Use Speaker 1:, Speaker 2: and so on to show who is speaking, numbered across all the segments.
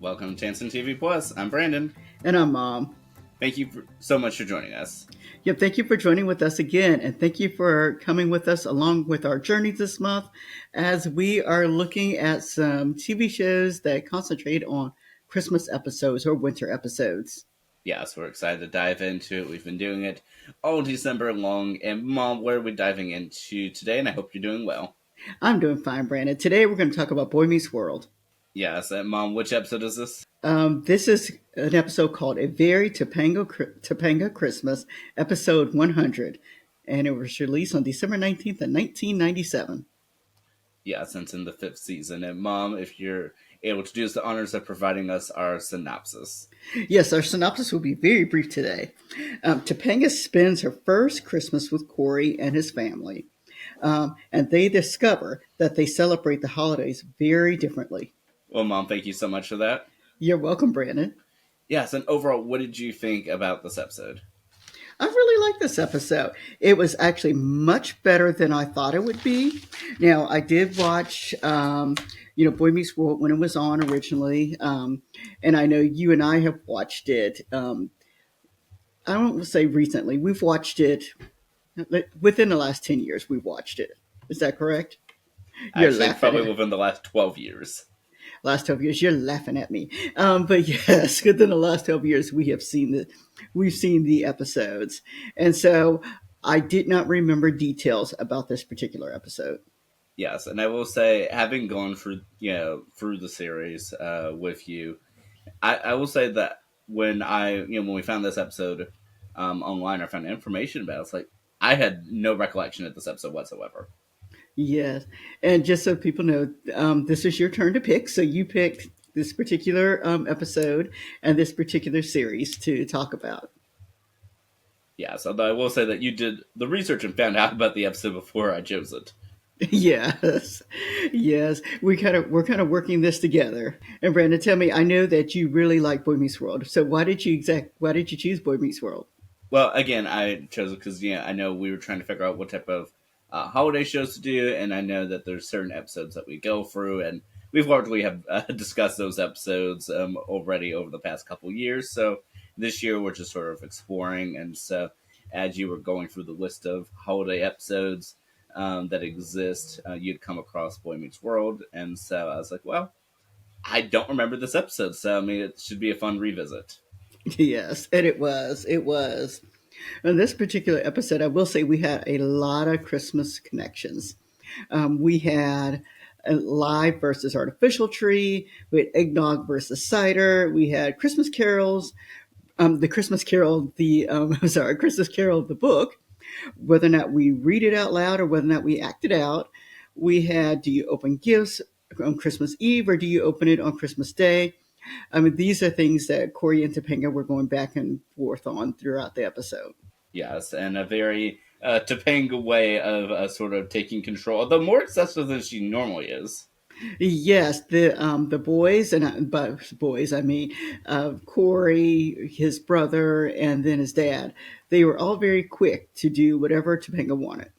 Speaker 1: Welcome to Tansson TV Plus. I'm Brandon.
Speaker 2: And I'm Mom.
Speaker 1: Thank you so much for joining us.
Speaker 2: Yep, thank you for joining with us again. And thank you for coming with us along with our journey this month as we are looking at some TV shows that concentrate on Christmas episodes or winter episodes.
Speaker 1: Yes, we're excited to dive into it. We've been doing it all December long. And Mom, what are we diving into today? And I hope you're doing well.
Speaker 2: I'm doing fine, Brandon. Today we're going to talk about Boy Meets World.
Speaker 1: Yes, and Mom, which episode is this?
Speaker 2: This is an episode called A Very Topanga Christmas, episode 100. And it was released on December 19th of 1997.
Speaker 1: Yes, it's in the fifth season. And Mom, if you're able to do us the honors of providing us our synopsis.
Speaker 2: Yes, our synopsis will be very brief today. Topanga spends her first Christmas with Corey and his family, and they discover that they celebrate the holidays very differently.
Speaker 1: Well, Mom, thank you so much for that.
Speaker 2: You're welcome, Brandon.
Speaker 1: Yes, and overall, what did you think about this episode?
Speaker 2: I really like this episode. It was actually much better than I thought it would be. Now, I did watch, Boy Meets World when it was on originally, and I know you and I have watched it. I don't want to say recently. We've watched it within the last 10 years. We've watched it. Is that correct? You're
Speaker 1: Actually,
Speaker 2: laughing
Speaker 1: probably
Speaker 2: at
Speaker 1: within the last 12 years.
Speaker 2: last 12 years. You're laughing at me. But yes, within the last 12 years, we've seen the episodes. And so I did not remember details about this particular episode.
Speaker 1: Yes, and I will say, having gone through the series with you, I will say that when we found this episode online, I found information about it. It's like I had no recollection of this episode whatsoever.
Speaker 2: Yes. And just so people know, this is your turn to pick. So you picked this particular episode and this particular series to talk about.
Speaker 1: Yes, although I will say that you did the research and found out about the episode before I chose it.
Speaker 2: Yes, yes, we're kind of working this together. And Brandon, tell me, I know that you really like Boy Meets World. So why did you choose Boy Meets World?
Speaker 1: Well, again, I chose it because I know we were trying to figure out what type of holiday shows to do, and I know that there's certain episodes that we go through, and we've largely have discussed those episodes already over the past couple years. So this year we're just sort of exploring, and so as you were going through the list of holiday episodes that exist, you'd come across Boy Meets World, and so I was like, well, I don't remember this episode, so I mean, it should be a fun revisit.
Speaker 2: Yes, and it was. In this particular episode, I will say we had a lot of Christmas connections. We had a live versus artificial tree. We had eggnog versus cider. We had Christmas carols. The Christmas Carol, Christmas Carol, the book, whether or not we read it out loud or whether or not we act it out. We had, do you open gifts on Christmas Eve or do you open it on Christmas Day? I mean, these are things that Corey and Topanga were going back and forth on throughout the episode.
Speaker 1: Yes, and a very Topanga way of sort of taking control, although more excessive than she normally is.
Speaker 2: Yes, the boys by boys I mean Corey, his brother, and then his dad. They were all very quick to do whatever Topanga wanted.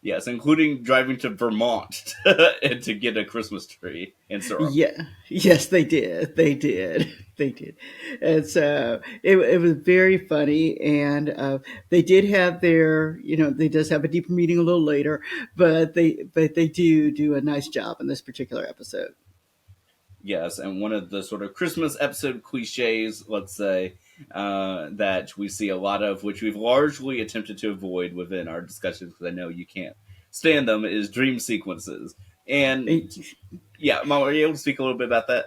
Speaker 1: Yes, including driving to Vermont to get a Christmas tree and syrup.
Speaker 2: Yeah, yes, they did. They did. They did. And so it was very funny. And they did have their, they does have a deeper meaning a little later, but they do a nice job in this particular episode.
Speaker 1: Yes, and one of the sort of Christmas episode cliches, let's say, that we see a lot of, which we've largely attempted to avoid within our discussions, because I know you can't stand them, is dream sequences. And yeah, Mom, are you able to speak a little bit about that?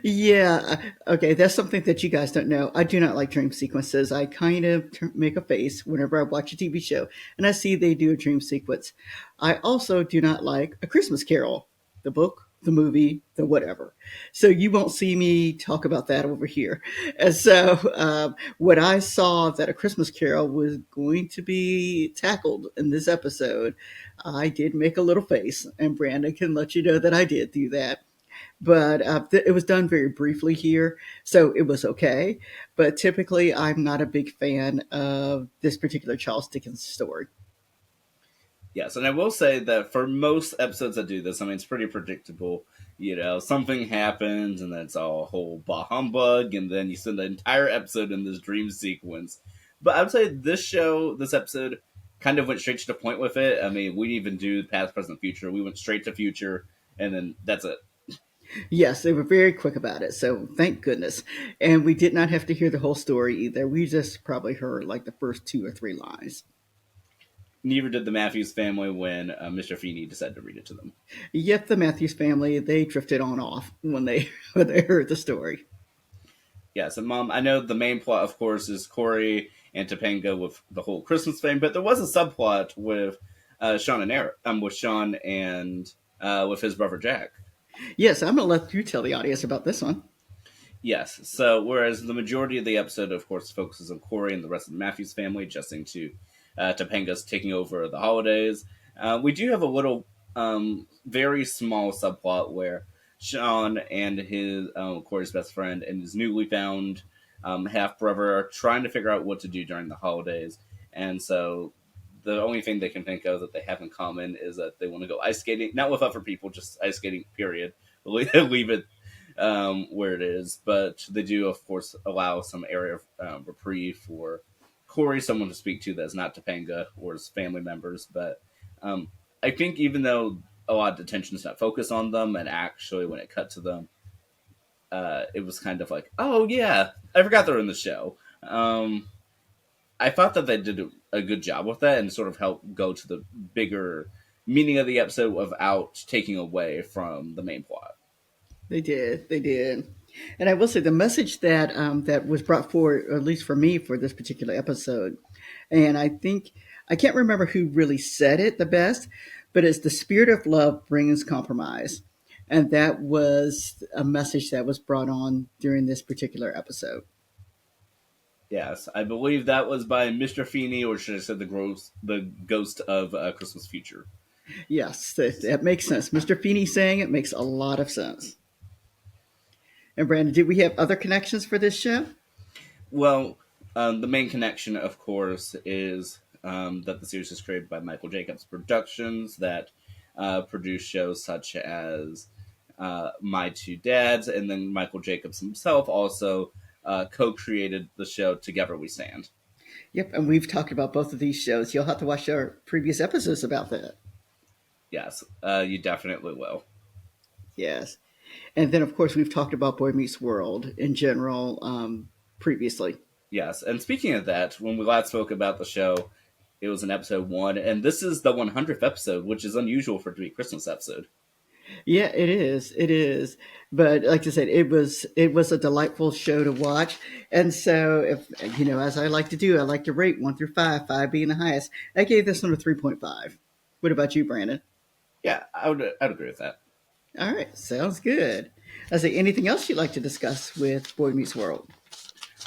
Speaker 2: Yeah, okay, that's something that you guys don't know. I do not like dream sequences. I kind of make a face whenever I watch a TV show and I see they do a dream sequence. I also do not like A Christmas Carol, the book, the movie, the whatever. So you won't see me talk about that over here. And so when I saw that A Christmas Carol was going to be tackled in this episode, I did make a little face, and Brandon can let you know that I did do that, but it was done very briefly here, so it was okay. But typically, I'm not a big fan of this particular Charles Dickens story.
Speaker 1: Yes, and I will say that for most episodes that do this, I mean, it's pretty predictable. Something happens, and then it's all a whole bah humbug, and then you spend the entire episode in this dream sequence. But I would say this show, this episode, kind of went straight to the point with it. I mean, we didn't even do past, present, future. We went straight to future, and then that's it.
Speaker 2: Yes, they were very quick about it, so thank goodness. And we did not have to hear the whole story either. We just probably heard like the first two or three lines.
Speaker 1: Neither did the Matthews family when Mr. Feeney decided to read it to them.
Speaker 2: Yet the Matthews family, they drifted on off when they when they heard the story.
Speaker 1: Yes, and Mom, I know the main plot, of course, is Corey and Topanga with the whole Christmas thing, but there was a subplot with Sean and Eric, with Sean and with his brother Jack.
Speaker 2: Yes, I'm going to let you tell the audience about this one.
Speaker 1: Yes, so whereas the majority of the episode, of course, focuses on Corey and the rest of the Matthews family adjusting to Topanga's taking over the holidays, we do have a little, very small subplot where Sean and his Corey's best friend and his newly found half brother are trying to figure out what to do during the holidays, and so the only thing they can think of that they have in common is that they want to go ice skating, not with other people, just ice skating. Period. Leave it where it is, but they do, of course, allow some area of reprieve for Corey, someone to speak to that's not Topanga or his family members. But I think even though a lot of the attention is not focused on them, and actually when it cut to them, it was kind of like, oh yeah, I forgot they're in the show. I thought that they did a good job with that and sort of helped go to the bigger meaning of the episode without taking away from the main plot.
Speaker 2: They did. They did. And I will say the message that that was brought forward, at least for me, for this particular episode, and I think I can't remember who really said it the best, but it's the spirit of love brings compromise, and that was a message that was brought on during this particular episode.
Speaker 1: Yes, I believe that was by Mr. Feeney, or should I say the ghost of Christmas Future.
Speaker 2: Yes, that makes sense. Mr. Feeney saying it makes a lot of sense. And Brandon, did we have other connections for this show?
Speaker 1: Well, the main connection, of course, is that the series is created by Michael Jacobs Productions that produce shows such as My Two Dads, and then Michael Jacobs himself also co-created the show Together We Stand.
Speaker 2: Yep, and we've talked about both of these shows. You'll have to watch our previous episodes about that.
Speaker 1: Yes, you definitely will.
Speaker 2: Yes. And then, of course, we've talked about Boy Meets World in general previously.
Speaker 1: Yes, and speaking of that, when we last spoke about the show, it was in episode 1, and this is the 100th episode, which is unusual for it to be a Christmas episode.
Speaker 2: Yeah, it is. It is. But like I said, it was a delightful show to watch. And so, if as I like to do, I like to rate 1 through 5, 5 being the highest. I gave this one a 3.5. What about you, Brandon?
Speaker 1: Yeah, I'd agree with that.
Speaker 2: All right, sounds good. I say anything else you'd like to discuss with Boy Meets World?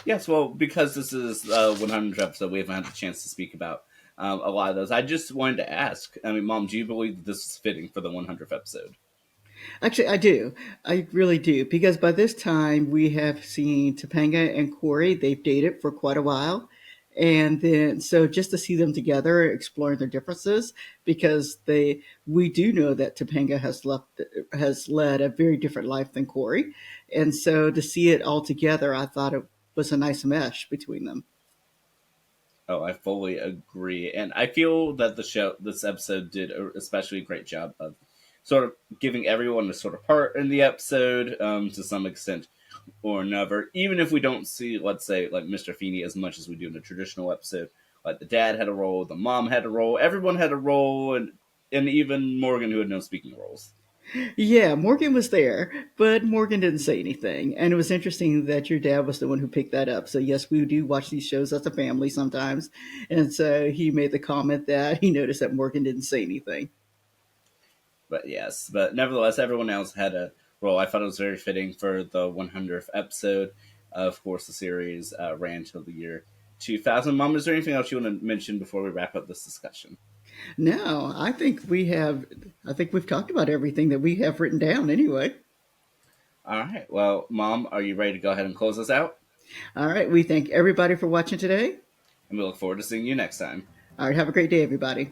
Speaker 1: Yes, well, because this is 100th episode, we haven't had the chance to speak about a lot of those. I just wanted to ask. I mean, Mom, do you believe that this is fitting for the 100th episode?
Speaker 2: Actually, I do. I really do. Because by this time, we have seen Topanga and Corey. They've dated for quite a while. And then, so just to see them together, exploring their differences, because we do know that Topanga has led a very different life than Corey. And so to see it all together, I thought it was a nice mesh between them.
Speaker 1: Oh, I fully agree, and I feel that this episode, did especially a great job of sort of giving everyone a sort of part in the episode, to some extent or another. Even if we don't see, let's say, like Mr. Feeney as much as we do in a traditional episode, like the dad had a role, the mom had a role, everyone had a role, and even Morgan, who had no speaking roles.
Speaker 2: Yeah, Morgan was there, but Morgan didn't say anything. And it was interesting that your dad was the one who picked that up. So, yes, we do watch these shows as a family sometimes. And so he made the comment that he noticed that Morgan didn't say anything.
Speaker 1: But yes, but nevertheless, everyone else had a role. I thought it was very fitting for the 100th episode. Of course, the series ran until the year 2000. Mom, is there anything else you want to mention before we wrap up this discussion?
Speaker 2: No, I think we've talked about everything that we have written down anyway.
Speaker 1: All right. Well, Mom, are you ready to go ahead and close us out?
Speaker 2: All right, we thank everybody for watching today.
Speaker 1: And we look forward to seeing you next time.
Speaker 2: All right, have a great day, everybody.